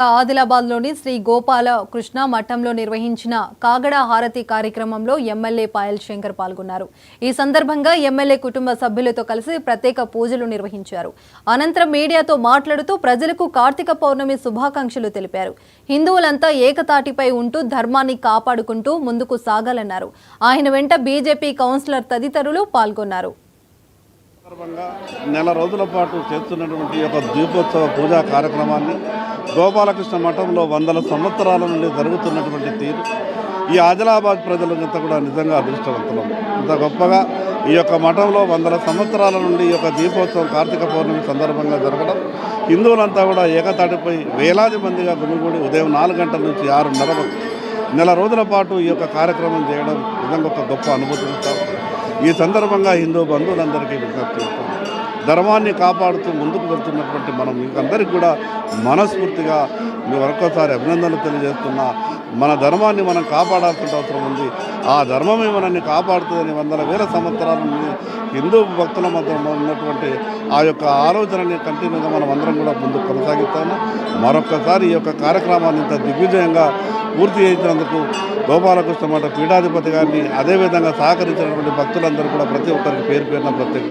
ఆదిలాబాద్లోని శ్రీ గోపాల కృష్ణ మఠంలో నిర్వహించిన కాగడ హారతి కార్యక్రమంలో ఎమ్మెల్యే పాయల్ శంకర్ పాల్గొన్నారు. ఈ సందర్భంగా ఎమ్మెల్యే కుటుంబ సభ్యులతో కలిసి ప్రత్యేక పూజలు నిర్వహించారు. అనంతరం మీడియాతో మాట్లాడుతూ ప్రజలకు కార్తీక పౌర్ణమి శుభాకాంక్షలు తెలిపారు. హిందువులంతా ఏకతాటిపై ఉంటూ ధర్మాన్ని కాపాడుకుంటూ ముందుకు సాగాలన్నారు. ఆయన వెంట బీజేపీ కౌన్సిలర్ తదితరులు పాల్గొన్నారు. నెల రోజుల పాటు చేస్తున్నటువంటి ఒక దీపోత్సవ పూజా కార్యక్రమాన్ని గోపాలకృష్ణ మఠంలో వందల సంవత్సరాల నుండి జరుగుతున్నటువంటి తీరు ఈ ఆదిలాబాద్ ప్రజలంతా కూడా నిజంగా అదృష్టవంతులం. ఇంత గొప్పగా ఈ యొక్క మఠంలో వందల సంవత్సరాల నుండి ఈ యొక్క దీపోత్సవం కార్తీక పౌర్ణమి సందర్భంగా జరగడం, హిందువులంతా కూడా ఏకతాటిపై వేలాది మందిగా గుమిగూడి ఉదయం 4 గంటల నుంచి 6:30 వరకు నెల రోజుల పాటు ఈ యొక్క కార్యక్రమం చేయడం నిజంగా ఒక గొప్ప అనుభూతి. ఈ సందర్భంగా హిందూ బంధువులందరికీ విజ్ఞప్తి చేస్తాం. ధర్మాన్ని కాపాడుతూ ముందుకు వెళ్తున్నటువంటి మనం మీకందరికీ కూడా మనస్ఫూర్తిగా మీ మరొకసారి అభినందనలు తెలియజేస్తున్నా. మన ధర్మాన్ని మనం కాపాడాల్సిన అవసరం ఉంది. ఆ ధర్మమే మనల్ని కాపాడుతుందని వందల వేల సంవత్సరాల నుండి హిందూ భక్తుల మధ్య ఉన్నటువంటి ఆ యొక్క ఆలోచనని కంటిన్యూగా మనం అందరం కూడా ముందుకు కొనసాగిస్తాము. మరొక్కసారి ఈ యొక్క కార్యక్రమాన్ని ఇంత దిగ్విజయంగా పూర్తి చేసినందుకు గోపాలకృష్ణ మఠ పీఠాధిపతి గారిని, అదేవిధంగా సహకరించినటువంటి భక్తులందరూ కూడా ప్రతి ఒక్కరికి పేరు పేరున ప్రత్యేక